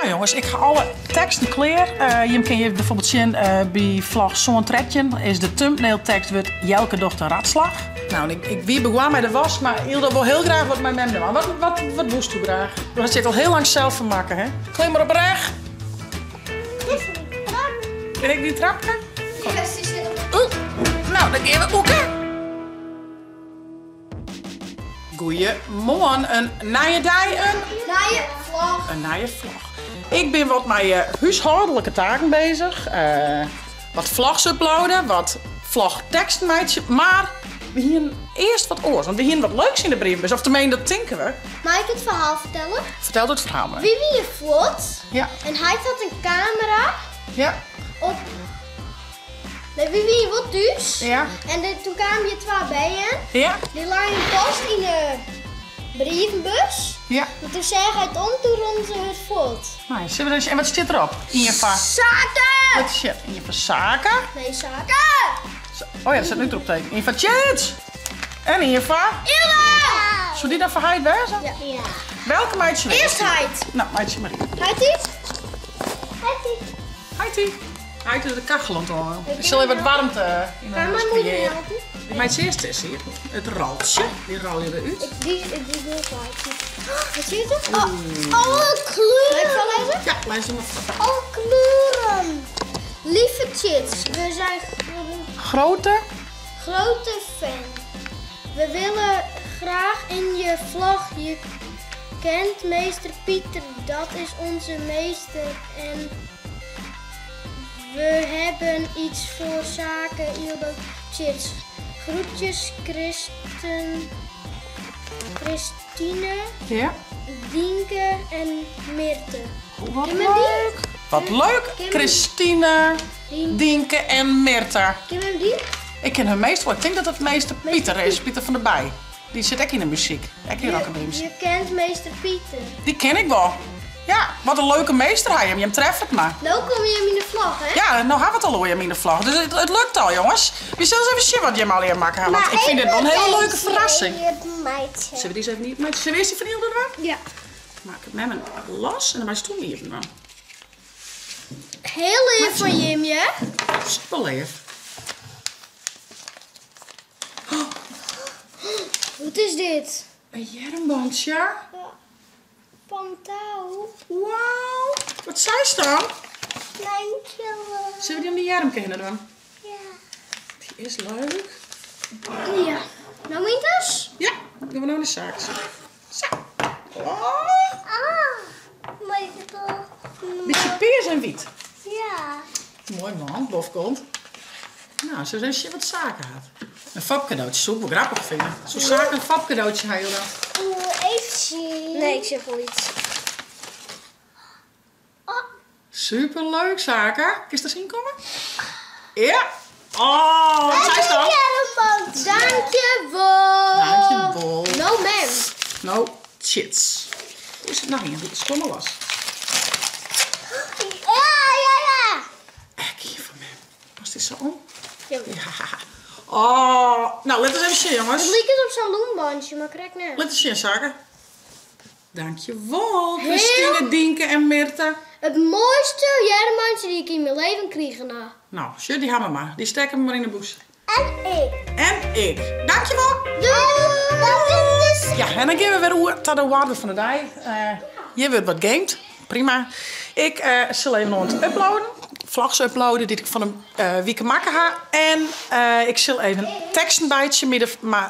Nou jongens, ik ga alle teksten klaar. Je kan je bijvoorbeeld zien bij vlog zo'n trekje is de thumbnail tekst wordt Jelke dochter ratslag. Nou, ik wie begon met de was, maar Hilda wil heel graag wat mijn mem doen. Wat moest u graag? Dat zit al heel lang zelf van maken, hè? Klim maar op reg. Kan ik die trappen? Nou, dan gaan we koeken. Goeiemorgen, een nieuwe dag, een nieuwe vlog. Ik ben wat met huishoudelijke taken bezig. Wat vlogs uploaden, wat vlogteksten maken. Maar we hier eerst wat oors, want we hier wat leuks in de brievenbus. Of tenminste, dat denken we. Mag ik het verhaal vertellen? Vertel het verhaal maar. Wie je vlot. Ja. En hij had een camera Ja. op... Nee, wie wat dus. Ja. En toen kwamen je twee bijen. Ja. Die lagen vast in de brievenbus. Ja. En toen zei hij het om, toen rond ze het voort. Nou, zullen we dan, en wat zit erop? In je va... Zaken! Wat zit in je va zaken? Nee, zaken! Oh ja, dat staat nu erop tegen. In je va chits. En in je va... Ilda! Zou die dan voor Heid wezen? Ja. Welke meidje wezen? Eerst Heid. Nou, meidje Marie. Heid iets? Heid iets. Heidi. Heidi is de kachel aan het houden. Ik zal even wat warmte in de huis creëren. Die meidje eerst is hier. Het raltje. Die rol je eruit. Die wil ik Heid. Wat zie je het? Alle kleuren. Leuk van lezen? Ja, lees hem maar. Alle kleuren. Lieve chits, we zijn Grote. grote fan. We willen graag in je vlog. Je kent meester Pieter, dat is onze meester. En we hebben iets voor zaken, Ildo Chits. Groetjes, Christine, Ja. Dienke en Mirte. Wat Ken je leuk. Wat leuk. Ken je- Christine, die? Dienke en Mirta. Ken je die? Ik ken hun meestal. Ik denk dat het meester Pieter is. Pieter van der Bij. Die zit ook in de muziek. Ik in rock'n'beams. Je kent meester Pieter. Die ken ik wel. Ja, wat een leuke meester hij. Je treft het maar. Nou kom je hem in de vlog, hè? Ja, nou hebben we het al hoor, in de vlag. Dus het lukt al, jongens. We zullen eens even zien wat je maar leer maken. Want ik vind dit wel een hele leuke verrassing. Zullen we die eens even niet maken? Zullen we eerst die van Hilde doen? Ja. Maak het met me los en dan mijn stoel even doen. Heel lief van Jimje. Super lief. Wat is dit? Een jermbandje. Pantau. Wauw. Wat zei ze dan? Dankjewel. Zullen we die om die jerm kunnen doen? Ja. Die is leuk. Ja. Nou, Mintus? Ja, doen we nou de zaak. Zo. Oh. Maar ik toch. Beetje peers en wiet. Ja. Mooi man, bovenkant. Nou, zo zijn ze wat zaken had. Een fabcadeautje, zou ik wel grappig vinden. Zo'n zaak een fabcadeautje heel dat. Even zien. Nee, ik zeg wel iets. Super leuk zaken. Kun je er zien komen? Ja. Oh, wat zei ze dan? Dankjewel. Dankjewel. No man. Nou, chits. Hoe is het nou hier? De schommel was. Ja. Kijk hier van mij. Was dit zo om? Ja. Ja. Oh, nou, let eens even zien, jongens. Het liep het op zo'n loonbandje, maar krijg net. Let eens zien, zaken. Dankjewel, Christine, Dienke en Mirte. Het mooiste jermandje die ik in mijn leven kreeg na. Nou, shit, die hebben we maar. Die steken we maar in de boes. En ik. En ik. Dankjewel. Doei. Ja, en dan gaan we weer naar de waarde van de dag. Hier wordt wat gamed. Prima. Ik zal even nog wat uploaden. Vlogs uploaden die ik van een week maken ga. En ik zal even een tekstenbijtje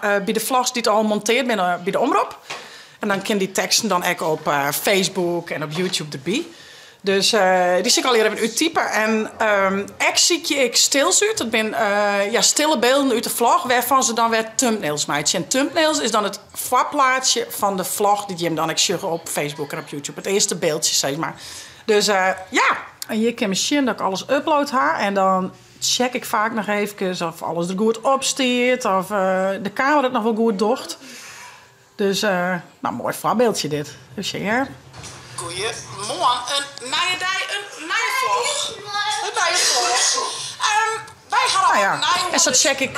bij de vlogs die ik al monteerd ben bij de omroep. En dan kan die teksten dan ook op Facebook en op YouTube erbij. Dus die zie ik al hier even uittypen. En ik zie ik stils uit. Dat zijn stille beelden uit de vlog, waarvan ze dan weer thumbnails maken. En thumbnails is dan het voorplaatje van de vlog die je hem dan op Facebook en op YouTube. Het eerste beeldje, zeg maar. Dus ja, en hier kan je zien dat ik alles upload ha. En dan check ik vaak nog even of alles er goed op staat. Of de camera het nog wel goed docht. Dus, nou, mooi voorbeeldje dit. Dus ja. Goeiemorgen, een nieuwe dag, een nieuwe vlog. Een nieuwe vlog. Wij gaan en zo check ik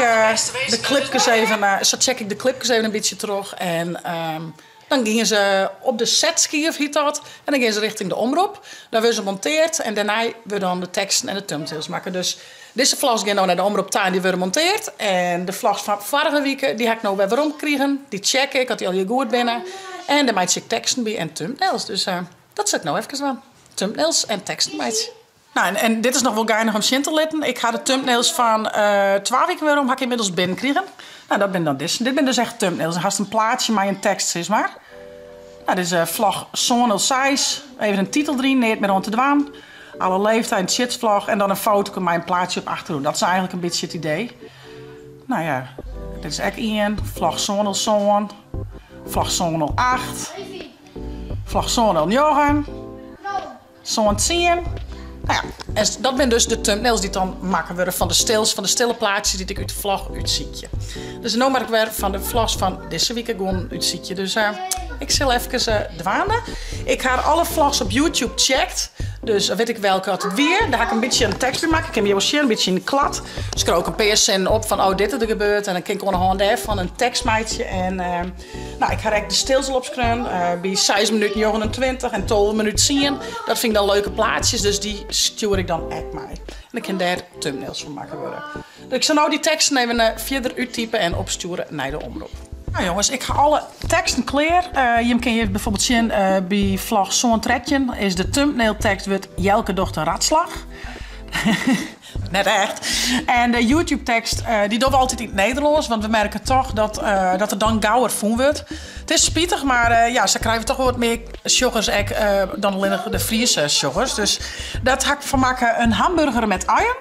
de clipjes even, een beetje terug. En Dan gingen ze op de setskier, heet dat. En dan gingen ze richting de omroep. Daar werden ze monteerd. En daarna we dan de teksten en de thumbnails maken. Dus deze vlogs gaan nou naar de omroep en die worden monteerd. En de vlogs van vorige week, die heb ik nou weer rond gekregen. Die check ik, dat die al heel goed binnen. En daar maak ik teksten bij en thumbnails. Dus dat zit nou even aan. Thumbnails en teksten maak. Nou, en dit is nog wel geinig om zin te letten. Ik ga de thumbnails van 2 weken weer om, heb ik inmiddels binnenkregen. Nou, dat ben dan dit. Dit ben dus echt thumbnails. Dan gaat een plaatje met een tekst, zeg maar. Nou, dit is vlog 6. Even een titel erin, neer met rond te dwaan. Alle leeftijd, shitsvlog en dan een foto met een plaatje op achterhoede. Dat is eigenlijk een beetje het idee. Nou ja, dit is echt in. Vlog 6. Vlog 608. Vlog 609. 610. Nou ja, en dat zijn dus de thumbnails die dan maken worden van de stille plaatjes die ik uit de vlog uitzietje. Dus nu maak ik weer van de vlogs van deze week gewoon uitzietje. Dus ik zal even dwalen. Ik ga alle vlogs op YouTube checkt. Dus dan weet ik welke het weer. Daar ga ik een beetje een tekst bij maken. Ik heb hier wel een beetje in de klad. Dus ik kan ook een PSN op van oh dit is er gebeurd. En dan kan ik gewoon een hand van een tekstmaatje. En nou, ik ga direct de stilsel opschrijven. Bij 6 minuten 29 en 12 minuten 10. Dat vind ik dan leuke plaatjes. Dus die stuur ik dan echt mij. En ik kan daar thumbnails van maken worden. Dus ik zal nou die teksten even verder uittypen en opsturen naar de omroep. Nou jongens, ik ga alle teksten klaar. Je kan je bijvoorbeeld zien bij vlog zo'n tredje is de thumbnail tekst wordt Jelke dochter ratslag. Net echt. En de YouTube tekst die doen we altijd in het Nederlands, want we merken toch dat er dan gauwer voen wordt. Het is spietig, maar ja, ze krijgen toch wel wat meer sjoggers dan alleen de Friese sjoggers. Dus dat ga ik van maken een hamburger met eieren.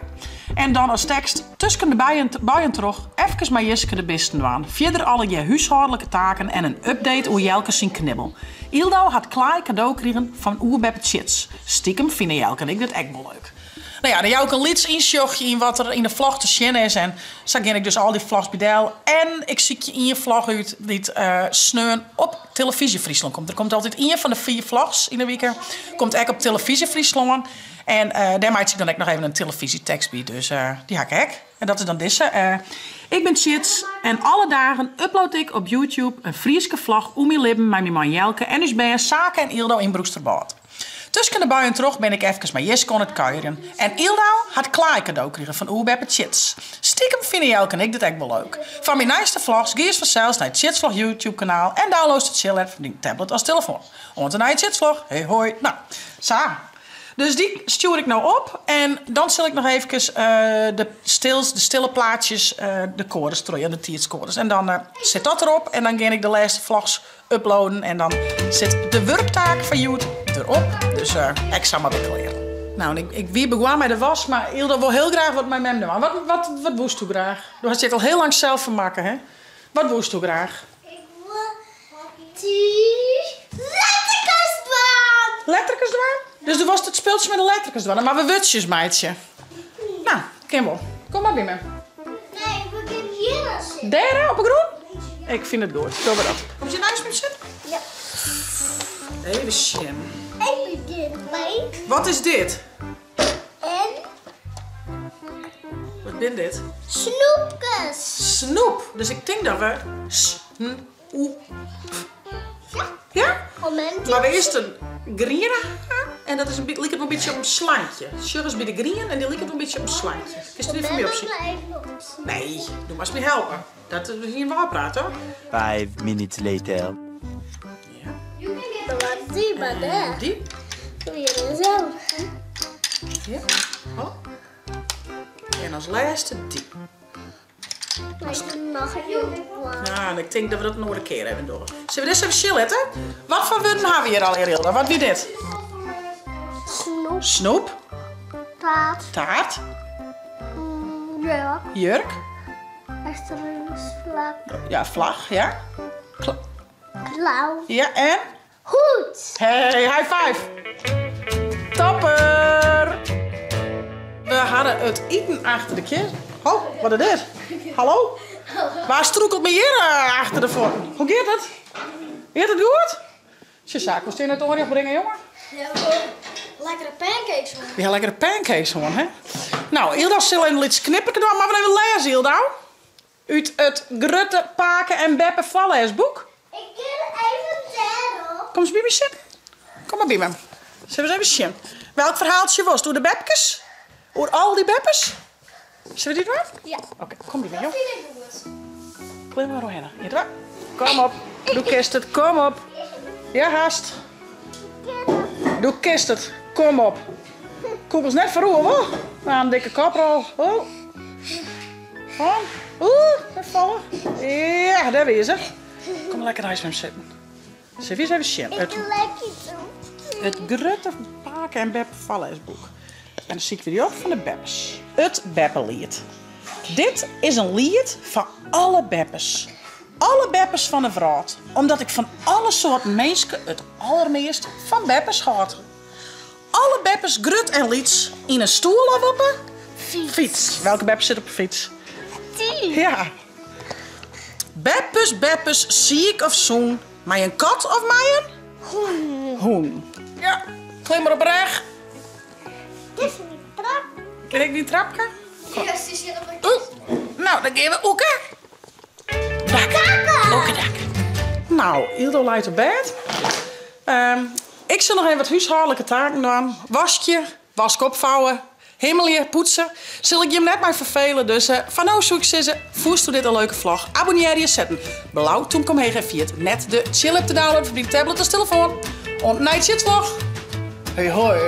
En dan als tekst tussen de bijen terug even maar Jiske de bisten doen. Verder alle je huishoudelijke taken en een update hoe Jelke zijn knibbel. Ildau had klaar cadeau gekregen van Oerbeppe Chits. Stiekem vinden Jelke en ik dit echt wel leuk. Nou ja, dan jou ook een lieds insjochtje in wat er in de vlog te zien is. En zo ging ik dus al die vlogs bedel. En ik zie je in je vlog uit dit sneun op televisie Friesland komt. Er komt altijd 1 van de 4 vlogs in de week. Komt echt op televisie Friesland. En daar maak ik dan ook nog even een televisietekst bij. Dus die haak ik. En dat is dan deze. Ik ben Chits en alle dagen upload ik op YouTube een Frieske vlog om mijn lippen met mijn man Jelke. En dus ben je Sake en Ildo in Broeksterboord. Tussen de buien terug ben ik even met Jiske aan het kuieren. En Ildau had klaar cadeau gekregen van Oerbeppe Chits. Stiekem vinden Jelke en ik dit echt wel leuk. Van mijn nieuwste vlogs ga je vanzelf naar het Chitsvlog YouTube kanaal. En download het chill-app van die tablet als telefoon. Om te naar het Chitsvlog. Hey hoi. Nou, sa. Dus die stuur ik nou op. En dan zal ik nog even de stille plaatjes, de chorus strooien, de tiertscores. En dan zit dat erop. En dan ga ik de laatste vlogs uploaden. En dan zit de werktaak van YouTube erop. Dus ik zal maar weer leren. Nou, ik wie begon met de was, maar Ilda wil heel graag wat met mij doen. Wat woest u graag? Je hebt het al heel lang zelf van maken, hè? Wat woest u graag? Ik wil die letterkast doen. Letterkast doen? Dus er was het speeltje met de letterkast doen, maar we wutjes, meidje. Nou, Kimball, kom maar bij me. Nee, we kunnen hier zitten. Daar, op een groen? Ik vind het goed. Doe maar dat. Kom je naast me zitten? Ja. Even zien. Ik begin mee. Wat is dit? En Wat ben dit? snoepjes. Snoep. Dus ik denk dat we... Ja? Moment. Maar we eerst een green en dat is lijkt het een beetje op een slaantje. Sugar is bij de green en die lijkt het een beetje op een slaantje. Is er even mee opzien? Nee, doe maar eens mee helpen. Dat we hier wel praten hoor. 5 minutes later. Ja. Wat die maar daar. Die? Weer zo. Ja. Oh. En als laatste die. Nog een jongen. Ja, en ik denk dat we dat nog een keer hebben door. Zullen we dit even chillen? Wat voor woorden hebben we hier al, Hilda? Wat wie dit? Snoep. Snoep. Taart. Taart. Ja. Jurk. Restaurantslag. Ja, vlag, ja. Klauw. Ja, en? Goed. Hey, high five. Topper. We hadden het eten achter de kist. Oh, wat is dit? Hallo? Waar stroekelt me hier achter de voor? Hoe gaat het? Gaat het goed? Je zaak, was je naar het oorlog brengen, jongen? Ja, lekkere pancakes, man. Ja, lekkere pancakes, gewoon, hè? Nou, Ilda zal een iets knippen doen, maar we even lezen, Ilda. Uit het Grutte, Paken en Beppe Vallersboek. Ik kan even Kom eens bij me zitten. Kom maar bij me. Zullen we eens even zien. Welk verhaaltje was? Door de Bepkes? Door al die Beppes? Zullen we die doen? Ja. Oké, kom bij me, joh. Vind ik goed. Klim maar doorheen. Hier, daar. Kom op. Doe kist het. Kom op. Ja, haast. Doe kist het. Kom op. Koekels net verroeren, hoor. Nou, een dikke kaprol. Oh. Even vallen. Ja, daar weer ze. Kom lekker naar huis met hem zitten. Zullen we eens even zien. Het Grutte Paken en Beppe Valleisboek. En dan zie ik weer die op van de Beppes. Het Beppelied. Dit is een lied van alle Beppes. Alle Beppes van de Vraat. Omdat ik van alle soorten mensen het allermeest van Beppes had. Alle Beppes grut en lieds in een stoel of op een fiets. Welke Beppes zit op een fiets? Die. Ja. Beppes, ziek of zoen. Maar een kat of mij een? Hoen. Ja, klim maar op recht. Dit is een trap. Kan ik die trap gaan? Yes, die zit op een Nou, dan gaan we oeken. Dak. Nou, Ildo leidt op bed. Ik zal nog even wat huishoudelijke taken doen. Wask opvouwen, hemelje, poetsen. Zal ik je hem net maar vervelen. Dus van nou zoek ze, voest u dit een leuke vlog. Abonneer je, zetten blauw toen kom heen via het net de chill app te downloaden voor die tablet of telefoon. En night shit vlog. Hoi hoi.